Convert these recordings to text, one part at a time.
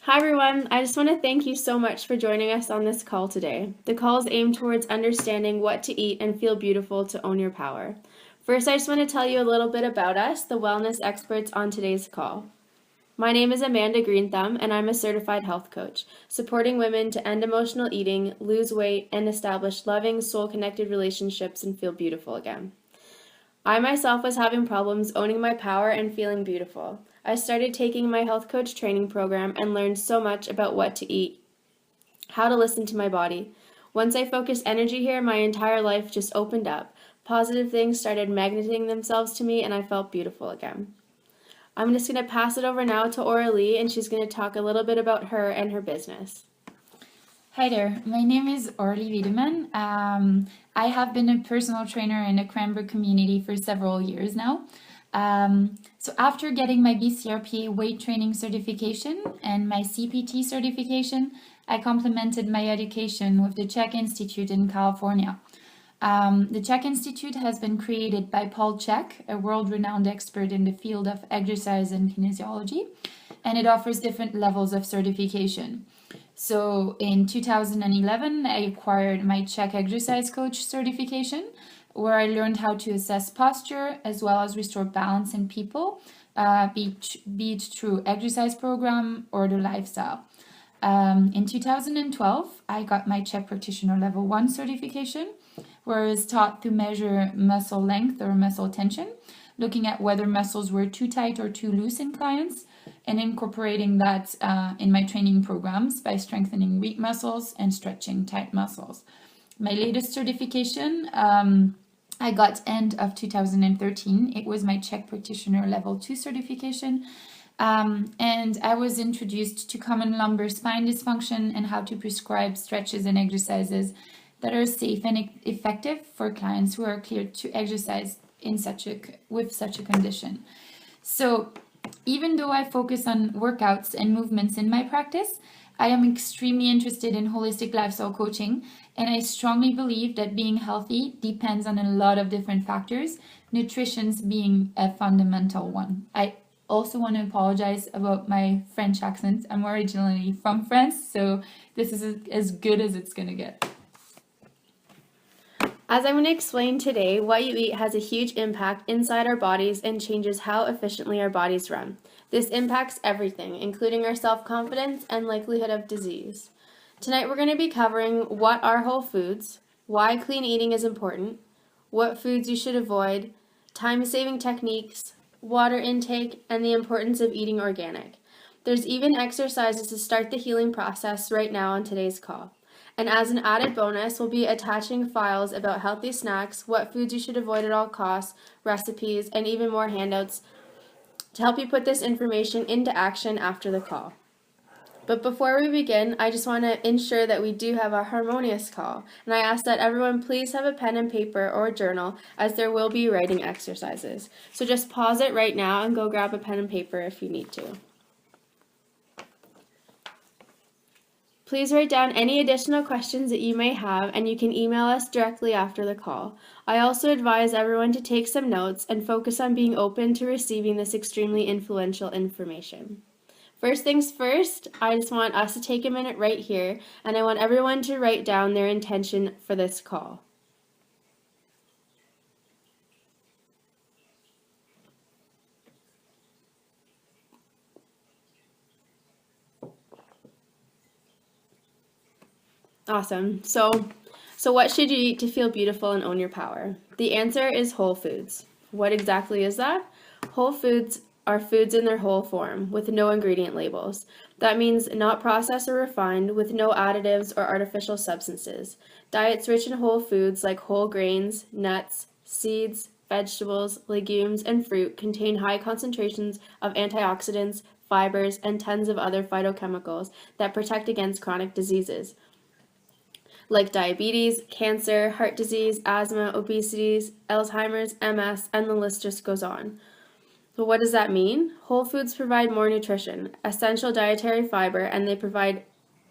Hi everyone, I just want to thank you so much for joining us on this call today. The call is aimed towards understanding what to eat and feel beautiful to own your power. First, I just want to tell you a little bit about us, the wellness experts on today's call. My name is Amanda Greenthumb, and I'm a certified health coach, supporting women to end emotional eating, lose weight, and establish loving, soul-connected relationships and feel beautiful again. I myself was having problems owning my power and feeling beautiful. I started taking my health coach training program and learned so much about what to eat, how to listen to my body. Once I focused energy here, my entire life just opened up. Positive things started magneting themselves to me, and I felt beautiful again. I'm just going to pass it over now to Aurelie, and she's going to talk a little bit about her and her business. Hi there, my name is Aurelie Wiedemann. I have been a personal trainer in the Cranbrook community for several years now. So after getting my BCRPA weight training certification and my CPT certification, I complemented my education with the Chek Institute in California. The Chek Institute has been created by Paul Chek, a world-renowned expert in the field of exercise and kinesiology, and it offers different levels of certification. So in 2011, I acquired my Chek Exercise Coach certification, where I learned how to assess posture as well as restore balance in people, be it through exercise program or the lifestyle. In 2012, I got my Chek Practitioner Level 1 certification, where I was taught to measure muscle length or muscle tension, looking at whether muscles were too tight or too loose in clients, and incorporating that in my training programs by strengthening weak muscles and stretching tight muscles. My latest certification I got end of 2013. It was my Chek Practitioner Level 2 certification. And I was introduced to common lumbar spine dysfunction and how to prescribe stretches and exercises that are safe and effective for clients who are cleared to exercise with such a condition. So even though I focus on workouts and movements in my practice, I am extremely interested in holistic lifestyle coaching, and I strongly believe that being healthy depends on a lot of different factors, nutrition being a fundamental one. I also want to apologize about my French accent. I'm originally from France, so this is as good as it's going to get. As I'm going to explain today, what you eat has a huge impact inside our bodies and changes how efficiently our bodies run. This impacts everything, including our self-confidence and likelihood of disease. Tonight we're going to be covering what are whole foods, why clean eating is important, what foods you should avoid, time-saving techniques, water intake, and the importance of eating organic. There's even exercises to start the healing process right now on today's call. And as an added bonus, we'll be attaching files about healthy snacks, what foods you should avoid at all costs, recipes, and even more handouts to help you put this information into action after the call. But before we begin, I just want to ensure that we do have a harmonious call, and I ask that everyone please have a pen and paper or a journal, as there will be writing exercises. So just pause it right now and go grab a pen and paper if you need to. Please write down any additional questions that you may have, and you can email us directly after the call. I also advise everyone to take some notes and focus on being open to receiving this extremely influential information. First things first, I just want us to take a minute right here, and I want everyone to write down their intention for this call. Awesome. So what should you eat to feel beautiful and own your power? The answer is whole foods. What exactly is that? Whole foods are foods in their whole form, with no ingredient labels. That means not processed or refined, with no additives or artificial substances. Diets rich in whole foods like whole grains, nuts, seeds, vegetables, legumes, and fruit contain high concentrations of antioxidants, fibers, and tons of other phytochemicals that protect against chronic diseases like diabetes, cancer, heart disease, asthma, obesity, Alzheimer's, MS, and the list just goes on. So what does that mean? Whole foods provide more nutrition, essential dietary fiber, and they provide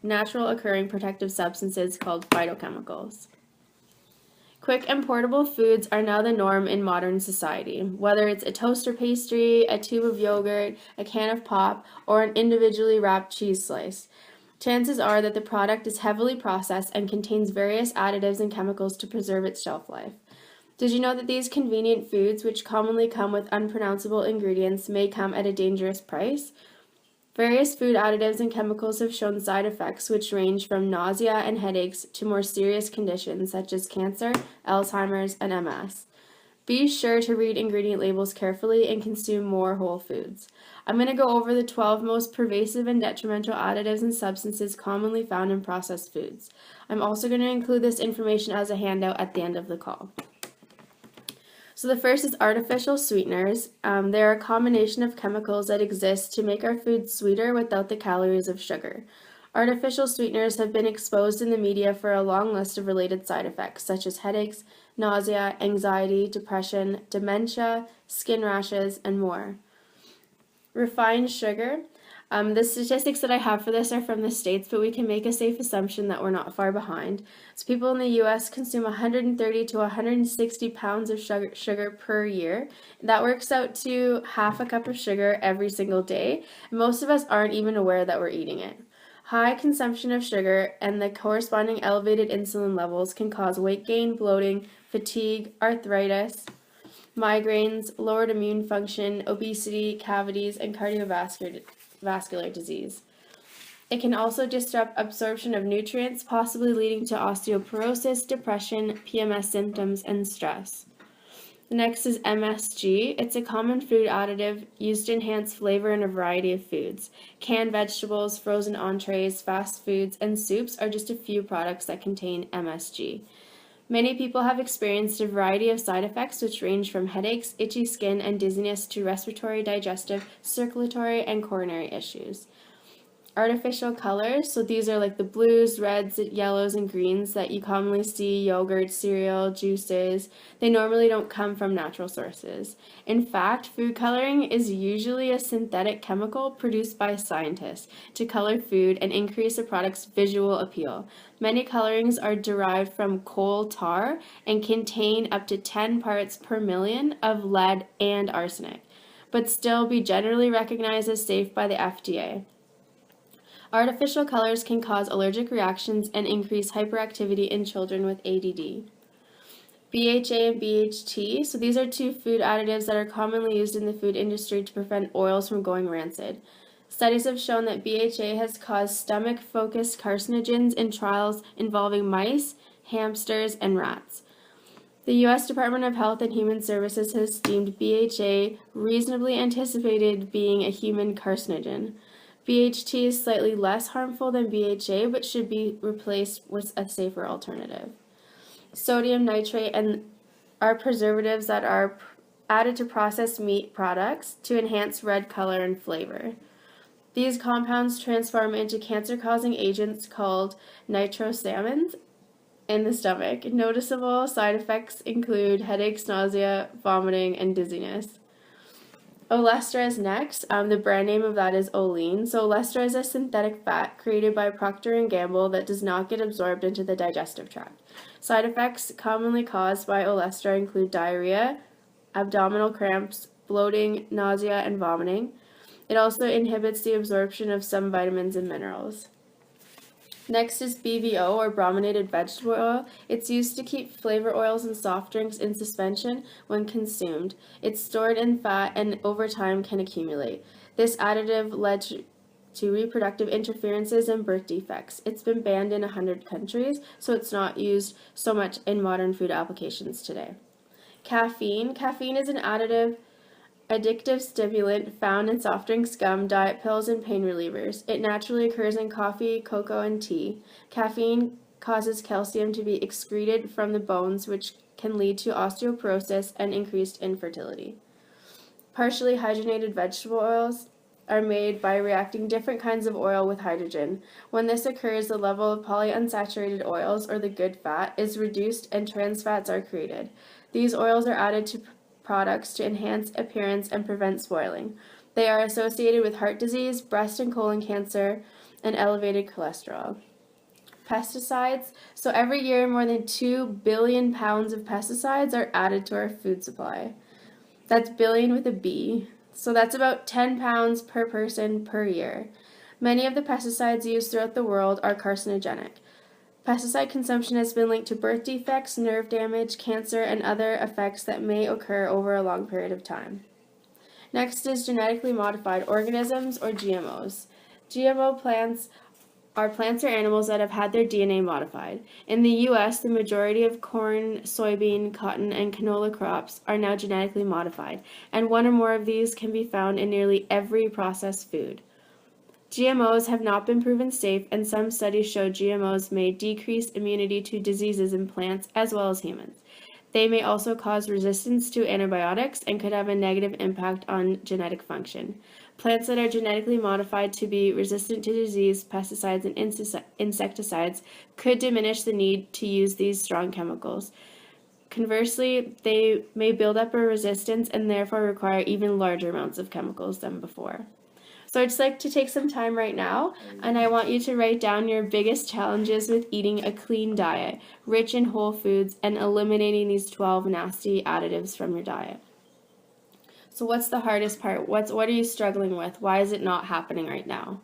natural occurring protective substances called phytochemicals. Quick and portable foods are now the norm in modern society. Whether it's a toaster pastry, a tube of yogurt, a can of pop, or an individually wrapped cheese slice, chances are that the product is heavily processed and contains various additives and chemicals to preserve its shelf life. Did you know that these convenient foods, which commonly come with unpronounceable ingredients, may come at a dangerous price? Various food additives and chemicals have shown side effects which range from nausea and headaches to more serious conditions such as cancer, Alzheimer's, and MS. Be sure to read ingredient labels carefully and consume more whole foods. I'm going to go over the 12 most pervasive and detrimental additives and substances commonly found in processed foods. I'm also going to include this information as a handout at the end of the call. So the first is artificial sweeteners. They are a combination of chemicals that exist to make our food sweeter without the calories of sugar. Artificial sweeteners have been exposed in the media for a long list of related side effects, such as headaches, nausea, anxiety, depression, dementia, skin rashes, and more. Refined sugar. The statistics that I have for this are from the States, but we can make a safe assumption that we're not far behind. So people in the U.S. consume 130 to 160 pounds of sugar per year. That works out to half a cup of sugar every single day. Most of us aren't even aware that we're eating it. High consumption of sugar and the corresponding elevated insulin levels can cause weight gain, bloating, fatigue, arthritis, migraines, lowered immune function, obesity, cavities, and cardiovascular disease. It can also disrupt absorption of nutrients, possibly leading to osteoporosis, depression, PMS symptoms, and stress. The next is MSG. It's a common food additive used to enhance flavor in a variety of foods. Canned vegetables, frozen entrees, fast foods, and soups are just a few products that contain MSG. Many people have experienced a variety of side effects which range from headaches, itchy skin, and dizziness to respiratory, digestive, circulatory, and coronary issues. Artificial colors, so these are like the blues, reds, yellows, and greens that you commonly see, yogurt, cereal, juices. They normally don't come from natural sources. In fact, food coloring is usually a synthetic chemical produced by scientists to color food and increase a product's visual appeal. Many colorings are derived from coal tar and contain up to 10 parts per million of lead and arsenic, but still be generally recognized as safe by the FDA. Artificial colors can cause allergic reactions and increase hyperactivity in children with ADD. BHA and BHT, so these are two food additives that are commonly used in the food industry to prevent oils from going rancid. Studies have shown that BHA has caused stomach-focused carcinogens in trials involving mice, hamsters, and rats. The U.S. Department of Health and Human Services has deemed BHA reasonably anticipated being a human carcinogen. BHT is slightly less harmful than BHA, but should be replaced with a safer alternative. Sodium nitrate are preservatives that are added to processed meat products to enhance red color and flavor. These compounds transform into cancer-causing agents called nitrosamines in the stomach. Noticeable side effects include headaches, nausea, vomiting, and dizziness. Olestra is next. The brand name of that is Olean. So Olestra is a synthetic fat created by Procter & Gamble that does not get absorbed into the digestive tract. Side effects commonly caused by Olestra include diarrhea, abdominal cramps, bloating, nausea, and vomiting. It also inhibits the absorption of some vitamins and minerals. Next is BVO, or brominated vegetable oil. It's used to keep flavor oils and soft drinks in suspension when consumed. It's stored in fat and over time can accumulate. This additive led to reproductive interferences and birth defects. It's been banned in 100 countries, so it's not used so much in modern food applications today. Caffeine. Caffeine is an addictive stimulant found in soft drinks, gum, diet pills, and pain relievers. It naturally occurs in coffee, cocoa, and tea. Caffeine causes calcium to be excreted from the bones, which can lead to osteoporosis and increased infertility. Partially hydrogenated vegetable oils are made by reacting different kinds of oil with hydrogen. When this occurs, the level of polyunsaturated oils, or the good fat, is reduced and trans fats are created. These oils are added to products to enhance appearance and prevent spoiling. They are associated with heart disease, breast and colon cancer, and elevated cholesterol. pesticides. So every year, more than 2 billion pounds of pesticides are added to our food supply. That's billion with a B. So that's about 10 pounds per person per year. Many of the pesticides used throughout the world are carcinogenic. Pesticide consumption has been linked to birth defects, nerve damage, cancer, and other effects that may occur over a long period of time. Next is genetically modified organisms, or GMOs. GMO plants are plants or animals that have had their DNA modified. In the US, the majority of corn, soybean, cotton, and canola crops are now genetically modified, and one or more of these can be found in nearly every processed food. GMOs have not been proven safe, and some studies show GMOs may decrease immunity to diseases in plants as well as humans. They may also cause resistance to antibiotics and could have a negative impact on genetic function. Plants that are genetically modified to be resistant to disease, pesticides, and insecticides could diminish the need to use these strong chemicals. Conversely, they may build up a resistance and therefore require even larger amounts of chemicals than before. So I'd just like to take some time right now, and I want you to write down your biggest challenges with eating a clean diet, rich in whole foods, and eliminating these 12 nasty additives from your diet. So what's the hardest part? What are you struggling with? Why is it not happening right now?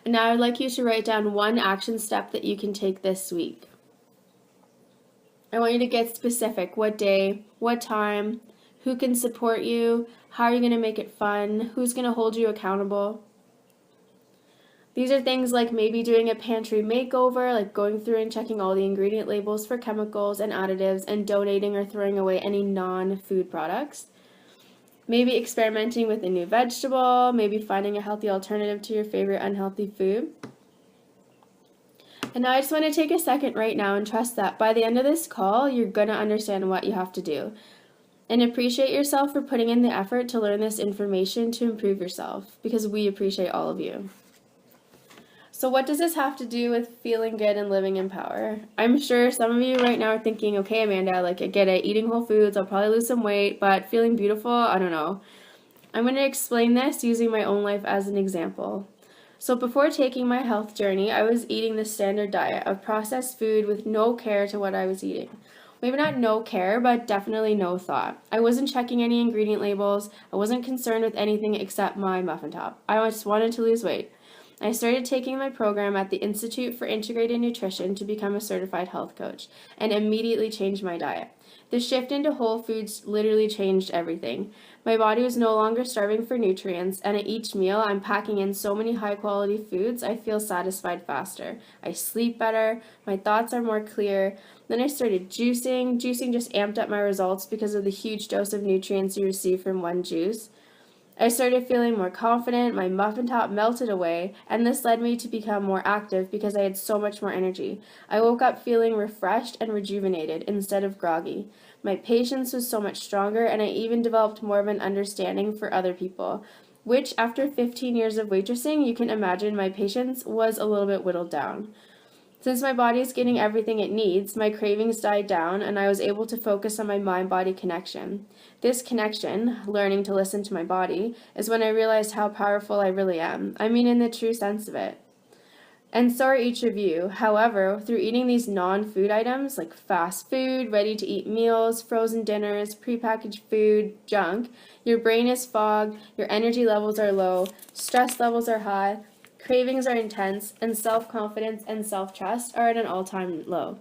And now I'd like you to write down one action step that you can take this week. I want you to get specific. What day, what time, who can support you, how are you going to make it fun, who's going to hold you accountable. These are things like maybe doing a pantry makeover, like going through and checking all the ingredient labels for chemicals and additives and donating or throwing away any non-food products. Maybe experimenting with a new vegetable, maybe finding a healthy alternative to your favorite unhealthy food. And now I just want to take a second right now and trust that by the end of this call, you're going to understand what you have to do. And appreciate yourself for putting in the effort to learn this information to improve yourself, because we appreciate all of you. So what does this have to do with feeling good and living in power? I'm sure some of you right now are thinking, okay, Amanda, like I get it, eating whole foods, I'll probably lose some weight, but feeling beautiful, I don't know. I'm going to explain this using my own life as an example. So before taking my health journey, I was eating the standard diet of processed food with no care to what I was eating. Maybe not no care, but definitely no thought. I wasn't checking any ingredient labels. I wasn't concerned with anything except my muffin top. I just wanted to lose weight. I started taking my program at the Institute for Integrated Nutrition to become a certified health coach and immediately changed my diet. The shift into whole foods literally changed everything. My body was no longer starving for nutrients, and at each meal I'm packing in so many high-quality foods I feel satisfied faster. I sleep better, my thoughts are more clear. Then I started juicing. Juicing just amped up my results because of the huge dose of nutrients you receive from one juice. I started feeling more confident, my muffin top melted away, and this led me to become more active because I had so much more energy. I woke up feeling refreshed and rejuvenated instead of groggy. My patience was so much stronger, and I even developed more of an understanding for other people, which after 15 years of waitressing, you can imagine my patience was a little bit whittled down. Since my body is getting everything it needs, my cravings died down and I was able to focus on my mind-body connection. This connection, learning to listen to my body, is when I realized how powerful I really am. I mean in the true sense of it. And so are each of you. However, through eating these non-food items like fast food, ready-to-eat meals, frozen dinners, prepackaged food, junk, your brain is fogged, your energy levels are low, stress levels are high, cravings are intense, and self-confidence and self-trust are at an all-time low.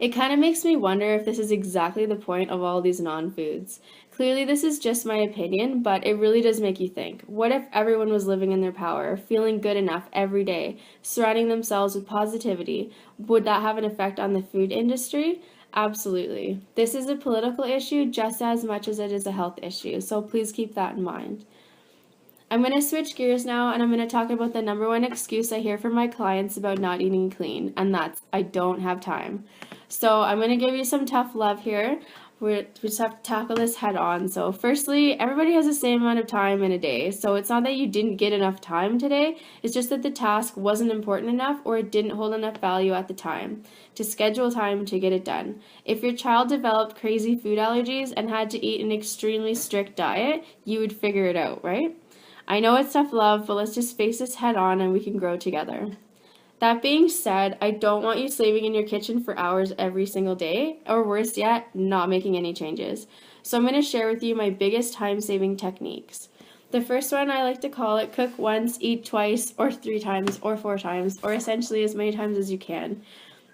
It kind of makes me wonder if this is exactly the point of all these non-foods. Clearly, this is just my opinion, but it really does make you think. What if everyone was living in their power, feeling good enough every day, surrounding themselves with positivity? Would that have an effect on the food industry? Absolutely. This is a political issue just as much as it is a health issue, so please keep that in mind. I'm going to switch gears now, and I'm going to talk about the number one excuse I hear from my clients about not eating clean, and that's I don't have time. So I'm going to give you some tough love here. we just have to tackle this head on. So firstly, everybody has the same amount of time in a day. So it's not that you didn't get enough time today. It's just that the task wasn't important enough or it didn't hold enough value at the time to schedule time to get it done. If your child developed crazy food allergies and had to eat an extremely strict diet, you would figure it out, right? I know it's tough love, but let's just face this head on and we can grow together. That being said, I don't want you slaving in your kitchen for hours every single day, or worse yet, not making any changes. So I'm going to share with you my biggest time-saving techniques. The first one, I like to call it cook once, eat twice, or 3 times, or 4 times, or essentially as many times as you can.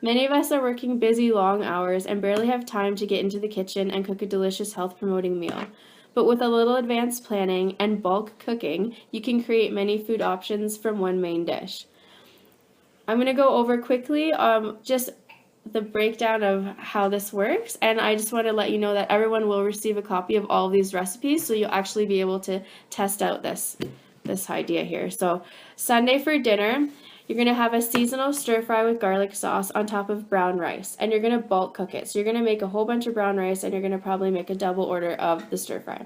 Many of us are working busy, long hours and barely have time to get into the kitchen and cook a delicious health-promoting meal. But with a little advanced planning and bulk cooking, you can create many food options from one main dish. I'm going to go over quickly just the breakdown of how this works, and I just want to let you know that everyone will receive a copy of all of these recipes, so you'll actually be able to test out this idea here. So Sunday for dinner, you're going to have a seasonal stir fry with garlic sauce on top of brown rice, and you're going to bulk cook it. So you're going to make a whole bunch of brown rice, and you're going to probably make a double order of the stir fry.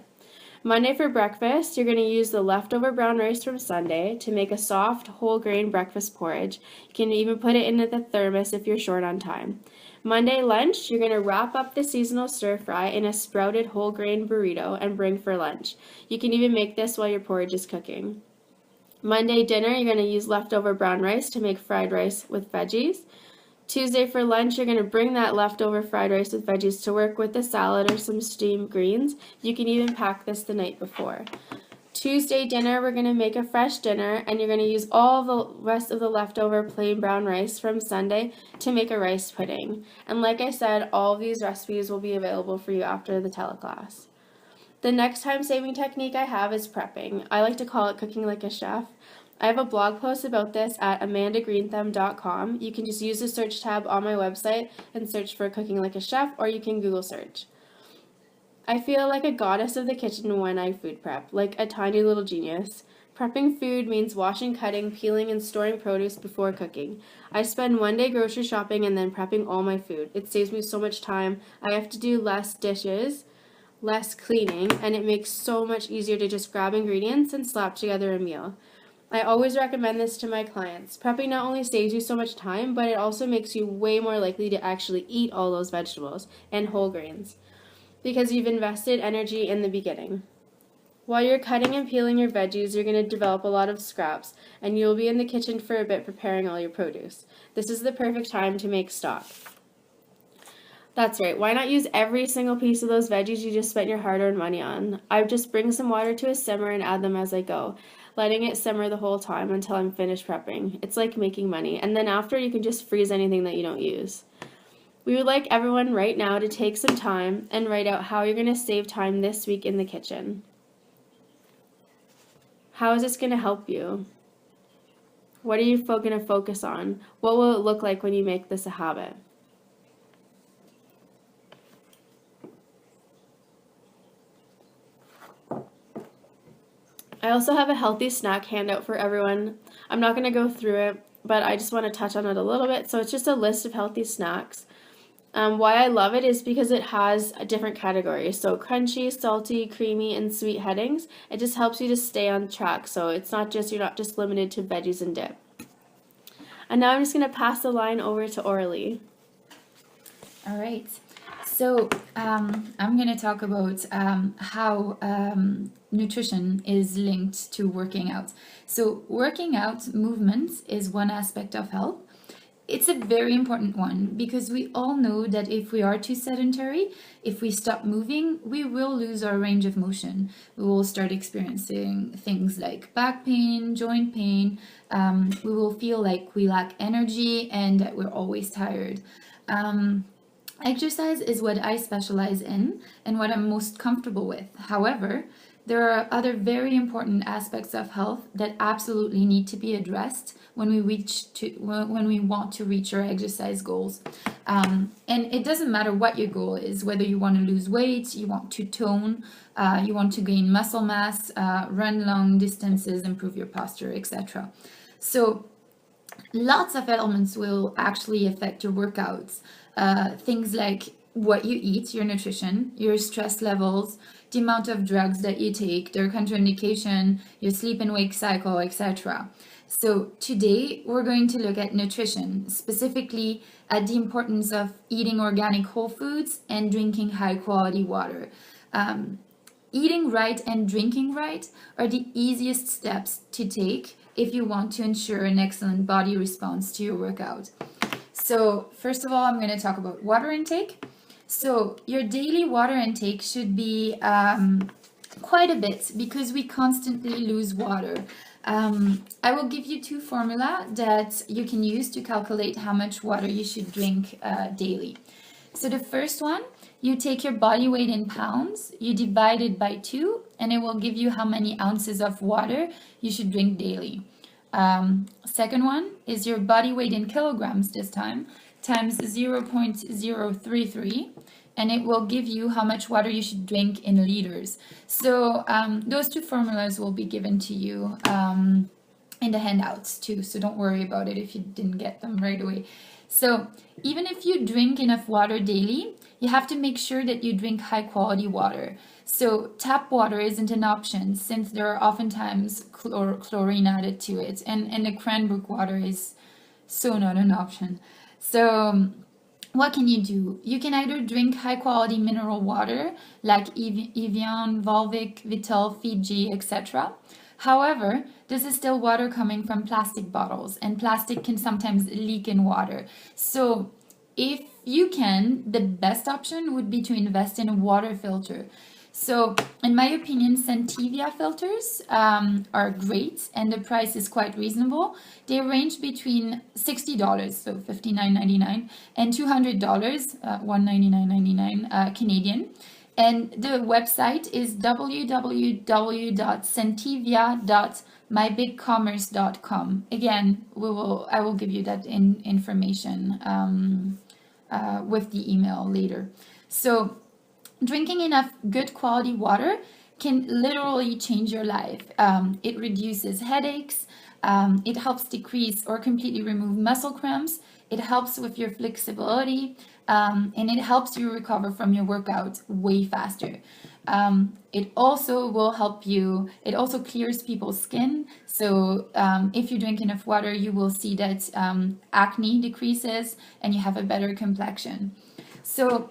Monday for breakfast, you're going to use the leftover brown rice from Sunday to make a soft, whole grain breakfast porridge. You can even put it in the thermos if you're short on time. Monday lunch, you're going to wrap up the seasonal stir fry in a sprouted whole grain burrito and bring for lunch. You can even make this while your porridge is cooking. Monday dinner, you're going to use leftover brown rice to make fried rice with veggies. Tuesday for lunch, you're going to bring that leftover fried rice with veggies to work with the salad or some steamed greens. You can even pack this the night before. Tuesday dinner, we're going to make a fresh dinner, and you're going to use all the rest of the leftover plain brown rice from Sunday to make a rice pudding. And like I said, all of these recipes will be available for you after the teleclass. The next time-saving technique I have is prepping. I like to call it cooking like a chef. I have a blog post about this at amandagreenthumb.com. You can just use the search tab on my website and search for cooking like a chef, or you can Google search. I feel like a goddess of the kitchen when I food prep, like a tiny little genius. Prepping food means washing, cutting, peeling, and storing produce before cooking. I spend one day grocery shopping and then prepping all my food. It saves me so much time. I have to do less dishes, less cleaning, and it makes so much easier to just grab ingredients and slap together a meal. I always recommend this to my clients. Prepping not only saves you so much time, but it also makes you way more likely to actually eat all those vegetables and whole grains because you've invested energy in the beginning. While you're cutting and peeling your veggies, you're going to develop a lot of scraps, and you'll be in the kitchen for a bit preparing all your produce. This is the perfect time to make stock. That's right. Why not use every single piece of those veggies you just spent your hard-earned money on? I just bring some water to a simmer and add them as I go, letting it simmer the whole time until I'm finished prepping. It's like making money. And then after, you can just freeze anything that you don't use. We would like everyone right now to take some time and write out how you're going to save time this week in the kitchen. How is this going to help you? What are you going to focus on? What will it look like when you make this a habit? I also have a healthy snack handout for everyone. I'm not going to go through it, but I just want to touch on it a little bit. So it's just a list of healthy snacks. Why I love it is because it has different categories. So crunchy, salty, creamy, and sweet headings. It just helps you to stay on track. So it's not just, you're not just limited to veggies and dip. And now I'm just going to pass the line over to Orly. All right. So I'm going to talk about how nutrition is linked to working out. So working out, movement is one aspect of health. It's a very important one because we all know that if we are too sedentary, if we stop moving, we will lose our range of motion. We will start experiencing things like back pain, joint pain. We will feel like we lack energy and that we're always tired. Exercise is what I specialize in and what I'm most comfortable with. However, there are other very important aspects of health that absolutely need to be addressed when we want to reach our exercise goals. And it doesn't matter what your goal is, whether you want to lose weight, you want to tone, you want to gain muscle mass, run long distances, improve your posture, etc. So lots of elements will actually affect your workouts. Things like what you eat, your nutrition, your stress levels, the amount of drugs that you take, their contraindication, your sleep and wake cycle, etc. So today we're going to look at nutrition, specifically at the importance of eating organic whole foods and drinking high quality water. Eating right and drinking right are the easiest steps to take if you want to ensure an excellent body response to your workout. So first of all, I'm going to talk about water intake. So your daily water intake should be quite a bit because we constantly lose water. I will give you two formula that you can use to calculate how much water you should drink daily. So the first one, you take your body weight in pounds, you divide it by 2, and it will give you how many ounces of water you should drink daily. Second one is your body weight in kilograms this time, times 0.033, and it will give you how much water you should drink in liters. So those two formulas will be given to you in the handouts too, so don't worry about it if you didn't get them right away. So even if you drink enough water daily, you have to make sure that you drink high quality water. So tap water isn't an option since there are oftentimes chlorine added to it, and the Cranbrook water is so not an option. So what can you do? You can either drink high quality mineral water like Evian, Volvic, Vital, Fiji, etc. However, this is still water coming from plastic bottles, and plastic can sometimes leak in water. So if you can, the best option would be to invest in a water filter. So in my opinion, Scentivia filters are great, and the price is quite reasonable. They range between $60, so $59.99, and $200, $199.99 Canadian. And the website is www.scentivia.mybigcommerce.com. Again, I will give you that information with the email later. So drinking enough good quality water can literally change your life. It reduces headaches. It helps decrease or completely remove muscle cramps. It helps with your flexibility, and it helps you recover from your workout way faster. It also will help you, it also clears people's skin. So if you drink enough water, you will see that acne decreases and you have a better complexion. So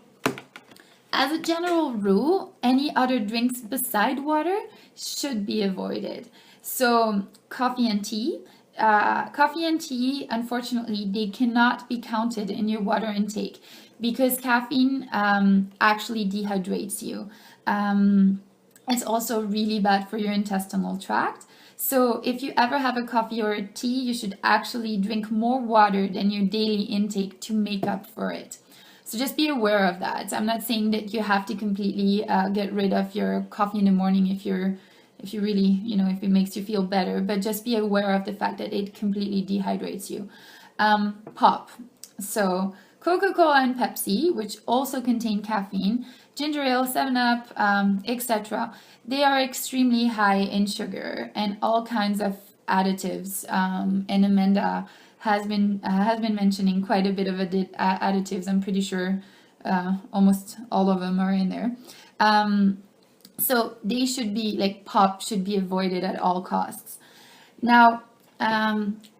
as a general rule, any other drinks beside water should be avoided. So coffee and tea. Unfortunately, they cannot be counted in your water intake because caffeine actually dehydrates you. It's also really bad for your intestinal tract. So if you ever have a coffee or a tea, you should actually drink more water than your daily intake to make up for it. So just be aware of that. I'm not saying that you have to completely get rid of your coffee in the morning if you really, if it makes you feel better, but just be aware of the fact that it completely dehydrates you. Pop. So Coca-Cola and Pepsi, which also contain caffeine, ginger ale, 7-Up, etc. They are extremely high in sugar and all kinds of additives. And Amanda has been mentioning quite a bit of additives. I'm pretty sure almost all of them are in there. So they should be, like pop should be avoided at all costs. Now,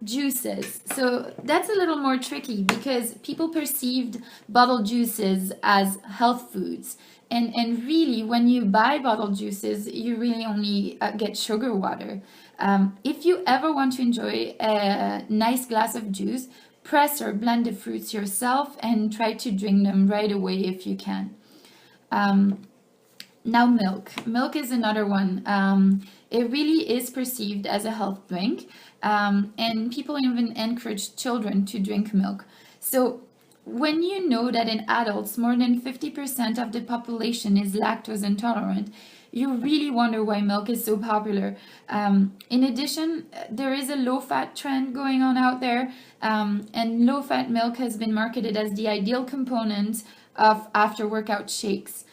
juices. So that's a little more tricky because people perceived bottled juices as health foods. And really, when you buy bottled juices, you really only get sugar water. If you ever want to enjoy a nice glass of juice, press or blend the fruits yourself and try to drink them right away if you can. Now milk. Milk is another one. It really is perceived as a health drink, and people even encourage children to drink milk. So when you know that in adults, more than 50% of the population is lactose intolerant, you really wonder why milk is so popular. In addition, there is a low-fat trend going on out there, and low-fat milk has been marketed as the ideal component of after-workout shakes.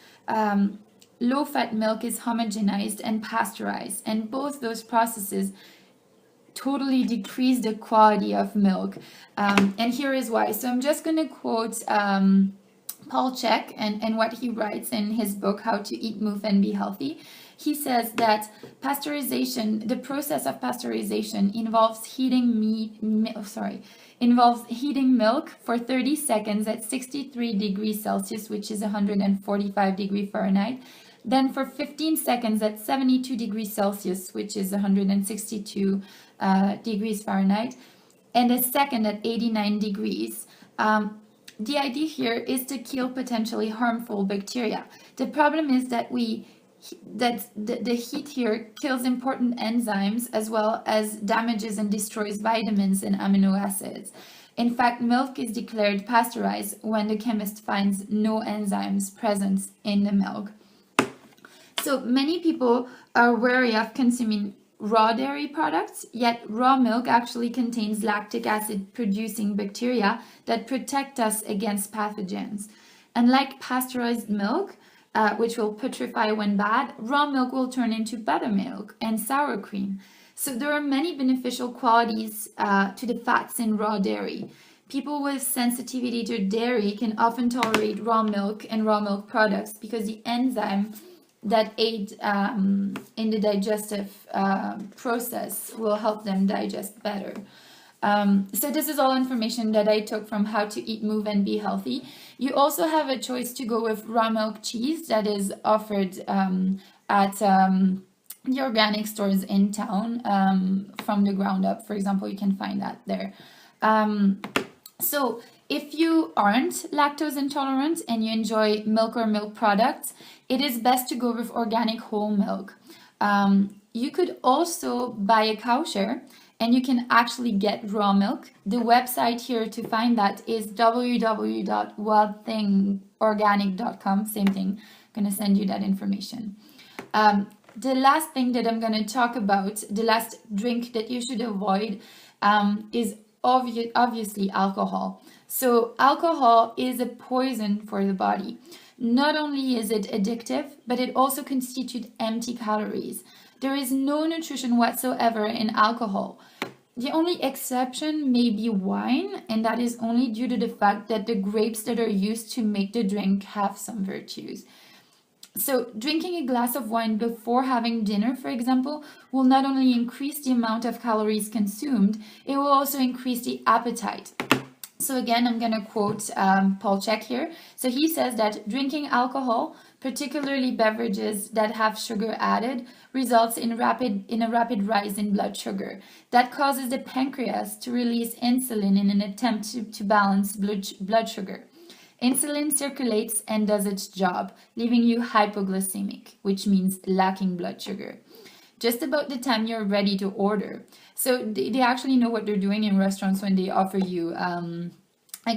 Low-fat milk is homogenized and pasteurized, and both those processes totally decrease the quality of milk. And here is why. So I'm just going to quote Paul Chek and what he writes in his book, How to Eat, Move, and Be Healthy. He says that pasteurization, the process of pasteurization involves heating milk for 30 seconds at 63 degrees Celsius, which is 145 degrees Fahrenheit. Then for 15 seconds at 72 degrees Celsius, which is 162 degrees Fahrenheit, and a second at 89 degrees. The idea here is to kill potentially harmful bacteria. The problem is that the heat here kills important enzymes as well as damages and destroys vitamins and amino acids. In fact, milk is declared pasteurized when the chemist finds no enzymes present in the milk. So many people are wary of consuming raw dairy products, yet raw milk actually contains lactic acid producing bacteria that protect us against pathogens. Unlike pasteurized milk, which will putrefy when bad, raw milk will turn into buttermilk and sour cream. So there are many beneficial qualities to the fats in raw dairy. People with sensitivity to dairy can often tolerate raw milk and raw milk products because the enzyme that aid in the digestive process will help them digest better. So this is all information that I took from How to Eat, Move, and Be Healthy. You also have a choice to go with raw milk cheese that is offered at the organic stores in town from the ground up. For example, you can find that there. So if you aren't lactose intolerant and you enjoy milk or milk products, it is best to go with organic whole milk. You could also buy a cowshare and you can actually get raw milk. The website here to find that is www.wildthingorganic.com. Same thing. I'm going to send you that information. The last thing that I'm going to talk about, the last drink that you should avoid is obviously alcohol. So alcohol is a poison for the body. Not only is it addictive, but it also constitutes empty calories. There is no nutrition whatsoever in alcohol. The only exception may be wine, and that is only due to the fact that the grapes that are used to make the drink have some virtues. So drinking a glass of wine before having dinner, for example, will not only increase the amount of calories consumed, it will also increase the appetite. So again, I'm going to quote Paul Chek here. So he says that drinking alcohol, particularly beverages that have sugar added, results in a rapid rise in blood sugar. That causes the pancreas to release insulin in an attempt to balance blood sugar. Insulin circulates and does its job, leaving you hypoglycemic, which means lacking blood sugar, just about the time you're ready to order. So they actually know what they're doing in restaurants when they offer you a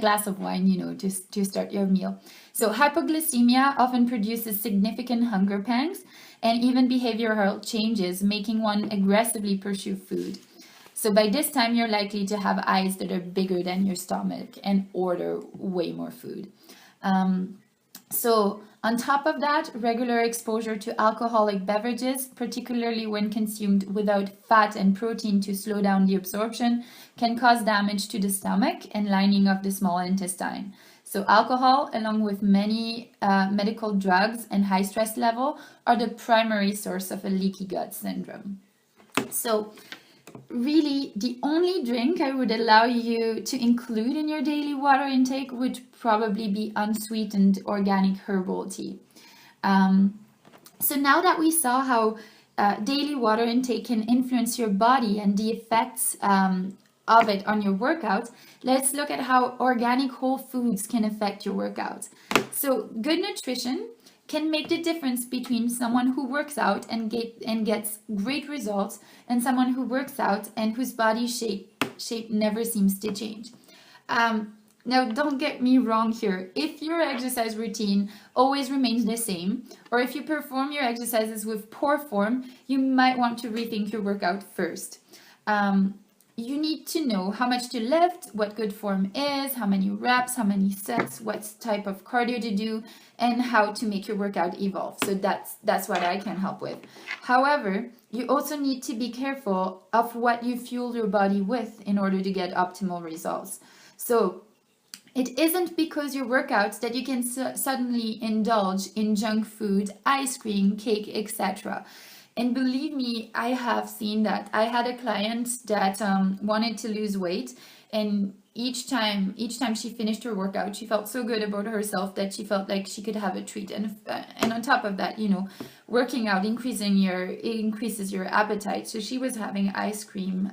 glass of wine, to start your meal. So hypoglycemia often produces significant hunger pangs and even behavioral changes, making one aggressively pursue food. So by this time, you're likely to have eyes that are bigger than your stomach and order way more food. So on top of that, regular exposure to alcoholic beverages, particularly when consumed without fat and protein to slow down the absorption, can cause damage to the stomach and lining of the small intestine. So alcohol, along with many medical drugs and high stress level, are the primary source of a leaky gut syndrome. So really, the only drink I would allow you to include in your daily water intake would probably be unsweetened organic herbal tea. So now that we saw how daily water intake can influence your body and the effects of it on your workouts, let's look at how organic whole foods can affect your workouts. So good nutrition can make the difference between someone who works out and gets great results and someone who works out and whose body shape never seems to change. Now, don't get me wrong here. If your exercise routine always remains the same, or if you perform your exercises with poor form, you might want to rethink your workout first. You need to know how much to lift, what good form is, how many reps, how many sets, what type of cardio to do, and how to make your workout evolve. So that's what I can help with. However, you also need to be careful of what you fuel your body with in order to get optimal results. So It isn't because you work out that you can suddenly indulge in junk food, ice cream, cake, etc. And believe me, I have seen that. I had a client that wanted to lose weight, and each time she finished her workout, she felt so good about herself that she felt like she could have a treat. And on top of that, working out increases your appetite. So she was having ice cream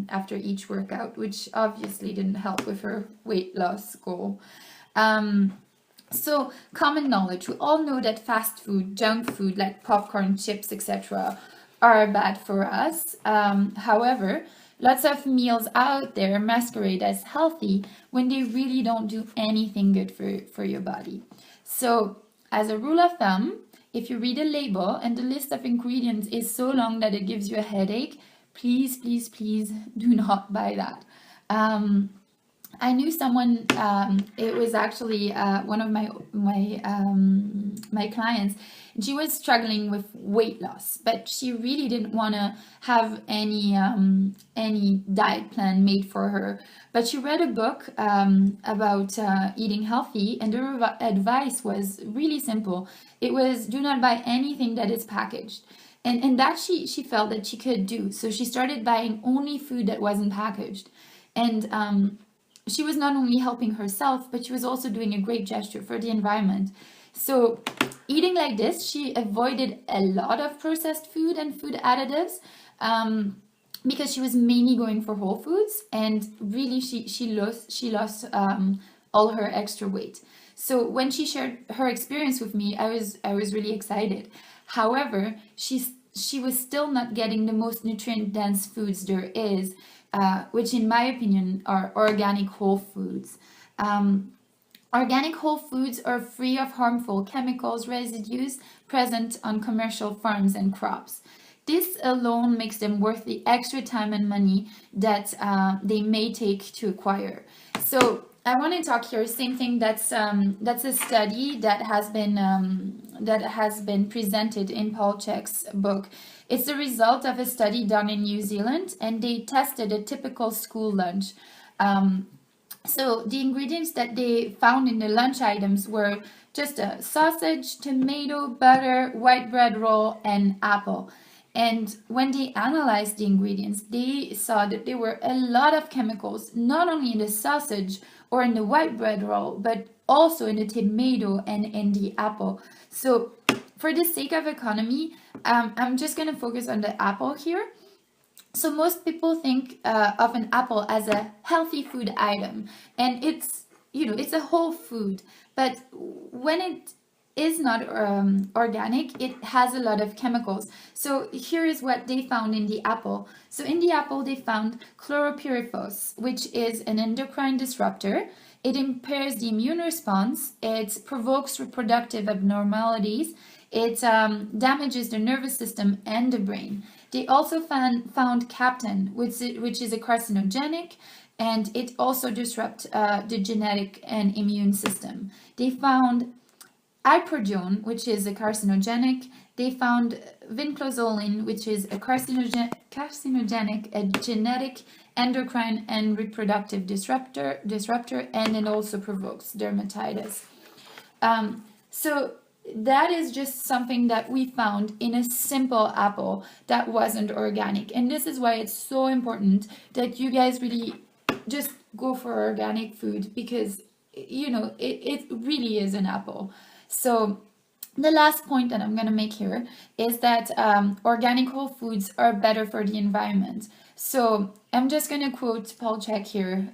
after each workout, which obviously didn't help with her weight loss goal. So, common knowledge. We all know that fast food, junk food like popcorn, chips, etc., are bad for us. However, lots of meals out there masquerade as healthy when they really don't do anything good for your body. So, as a rule of thumb, if you read a label and the list of ingredients is so long that it gives you a headache, please, please, please do not buy that. I knew someone. It was actually one of my clients. She was struggling with weight loss, but she really didn't want to have any diet plan made for her. But she read a book about eating healthy, and the advice was really simple. It was, do not buy anything that is packaged. And that she felt that she could do. So she started buying only food that wasn't packaged. And she was not only helping herself, but she was also doing a great gesture for the environment. So eating like this, she avoided a lot of processed food and food additives because she was mainly going for whole foods, and really she lost all her extra weight. So when she shared her experience with me, I was really excited. However, she was still not getting the most nutrient dense foods there is, which in my opinion are organic whole foods. Organic whole foods are free of harmful chemicals residues present on commercial farms and crops. This alone makes them worth the extra time and money that they may take to acquire. So I want to talk here. Same thing. That's a study that has been presented in Paul Chek's book. It's the result of a study done in New Zealand, and they tested a typical school lunch. So the ingredients that they found in the lunch items were just a sausage, tomato, butter, white bread roll, and apple. And when they analyzed the ingredients, they saw that there were a lot of chemicals, not only in the sausage or in the white bread roll, but also in the tomato and in the apple. So for the sake of economy, I'm just going to focus on the apple here. So most people think of an apple as a healthy food item, and it's a whole food. But when it is not organic, it has a lot of chemicals. So here is what they found in the apple. So in the apple, they found chlorpyrifos, which is an endocrine disruptor. It impairs the immune response. It provokes reproductive abnormalities. It damages the nervous system and the brain. They also found captain, which is a carcinogenic, and it also disrupts the genetic and immune system. They found iprodione, which is a carcinogenic. They found vinclozolin, which is a carcinogenic, a genetic, endocrine, and reproductive disruptor, and it also provokes dermatitis. So that is just something that we found in a simple apple that wasn't organic. And this is why it's so important that you guys really just go for organic food, because it really is an apple. So the last point that I'm going to make here is that organic whole foods are better for the environment. So I'm just going to quote Paul Chek here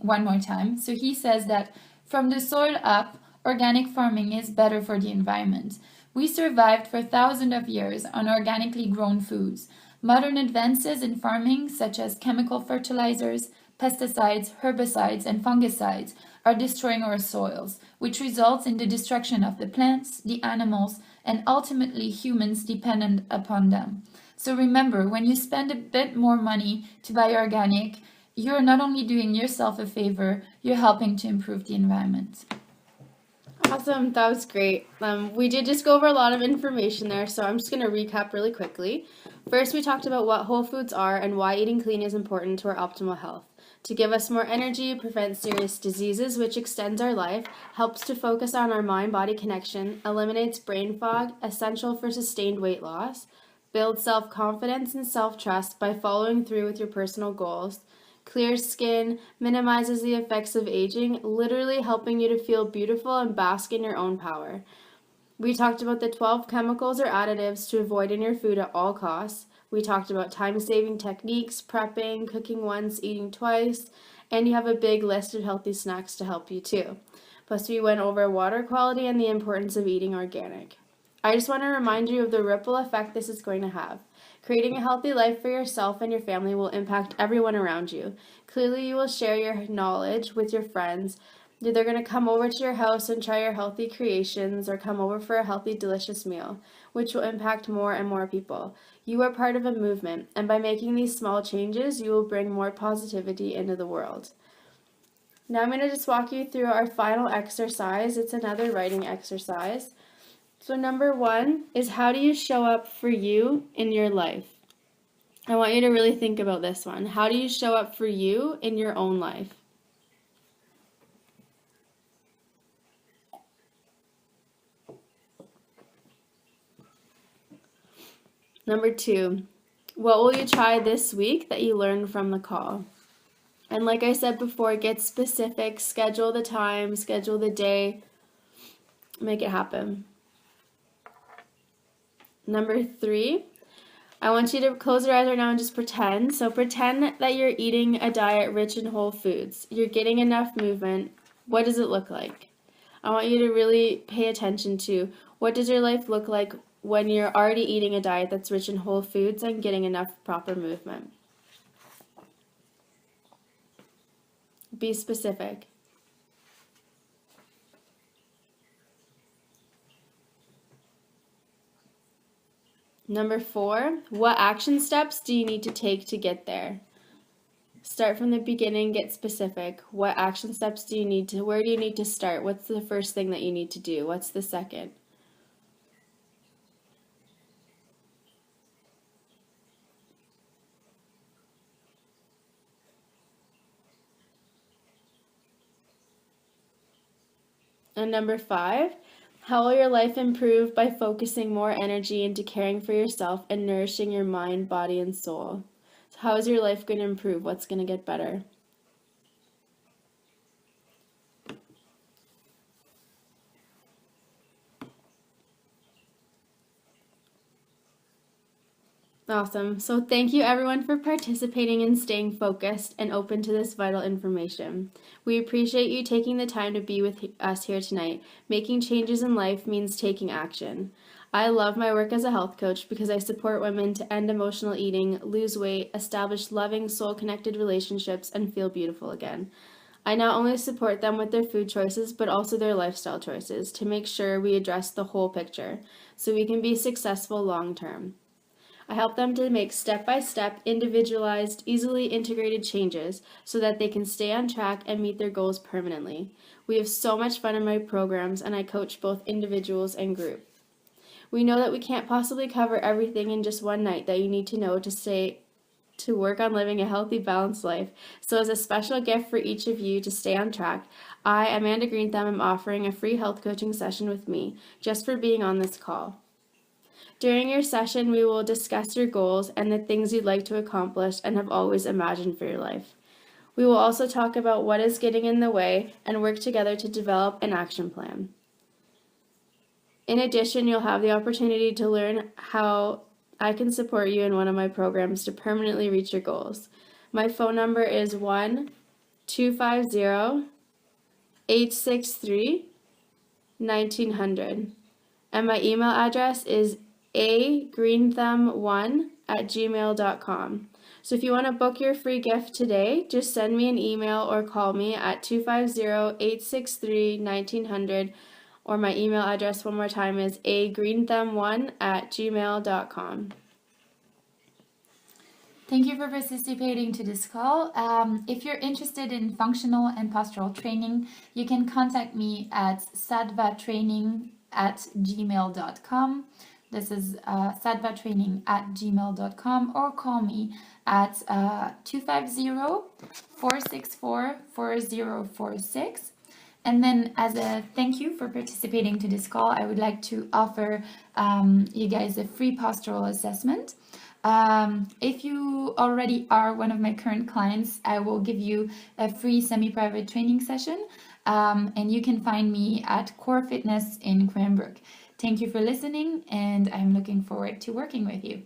one more time. So he says that from the soil up, organic farming is better for the environment. We survived for thousands of years on organically grown foods. Modern advances in farming, such as chemical fertilizers, pesticides, herbicides, and fungicides, are destroying our soils, which results in the destruction of the plants, the animals, and ultimately humans dependent upon them. So remember, when you spend a bit more money to buy organic, you're not only doing yourself a favor, you're helping to improve the environment. Awesome, that was great. We did just go over a lot of information there, so I'm just going to recap really quickly. First, we talked about what whole foods are and why eating clean is important to our optimal health. To give us more energy, prevent serious diseases, which extends our life, helps to focus on our mind-body connection, eliminates brain fog, essential for sustained weight loss, builds self-confidence and self-trust by following through with your personal goals, clears skin, minimizes the effects of aging, literally helping you to feel beautiful and bask in your own power. We talked about the 12 chemicals or additives to avoid in your food at all costs. We talked about time-saving techniques, prepping, cooking once, eating twice, and you have a big list of healthy snacks to help you too. Plus, we went over water quality and the importance of eating organic. I just want to remind you of the ripple effect this is going to have. Creating a healthy life for yourself and your family will impact everyone around you. Clearly, you will share your knowledge with your friends. They're going to come over to your house and try your healthy creations or come over for a healthy, delicious meal, which will impact more and more people. You are part of a movement, and by making these small changes, you will bring more positivity into the world. Now I'm going to just walk you through our final exercise. It's another writing exercise. So number 1 is, how do you show up for you in your life? I want you to really think about this one. How do you show up for you in your own life? Number 2, what will you try this week that you learned from the call? And like I said before, get specific, schedule the time, schedule the day, make it happen. Number 3, I want you to close your eyes right now and just pretend. So pretend that you're eating a diet rich in whole foods. You're getting enough movement. What does it look like? I want you to really pay attention to, what does your life look like when you're already eating a diet that's rich in whole foods and getting enough proper movement? Be specific. Number 4, what action steps do you need to take to get there? Start from the beginning, get specific. What action steps do you need to, where do you need to start? What's the first thing that you need to do? What's the second? And number 5, how will your life improve by focusing more energy into caring for yourself and nourishing your mind, body, and soul? So how is your life going to improve? What's going to get better? Awesome. So thank you everyone for participating and staying focused and open to this vital information. We appreciate you taking the time to be with us here tonight. Making changes in life means taking action. I love my work as a health coach because I support women to end emotional eating, lose weight, establish loving, soul-connected relationships, and feel beautiful again. I not only support them with their food choices, but also their lifestyle choices to make sure we address the whole picture so we can be successful long-term. I help them to make step-by-step, individualized, easily integrated changes so that they can stay on track and meet their goals permanently. We have so much fun in my programs, and I coach both individuals and group. We know that we can't possibly cover everything in just one night that you need to know to work on living a healthy, balanced life. So as a special gift for each of you to stay on track, I, Amanda Greenthumb, am offering a free health coaching session with me just for being on this call. During your session, we will discuss your goals and the things you'd like to accomplish and have always imagined for your life. We will also talk about what is getting in the way and work together to develop an action plan. In addition, you'll have the opportunity to learn how I can support you in one of my programs to permanently reach your goals. My phone number is 1-250-863-1900, and my email address is agreenthumb1@gmail.com. So if you want to book your free gift today, just send me an email or call me at 250-863-1900, or my email address one more time is agreenthumb1@gmail.com. Thank you for participating to this call. If you're interested in functional and postural training, you can contact me at sadvatraining@gmail.com. This is sadvatraining@gmail.com, or call me at 250-464-4046. And then, as a thank you for participating to this call, I would like to offer you guys a free postural assessment. If you already are one of my current clients, I will give you a free semi-private training session, and you can find me at Core Fitness in Cranbrook. Thank you for listening, and I'm looking forward to working with you.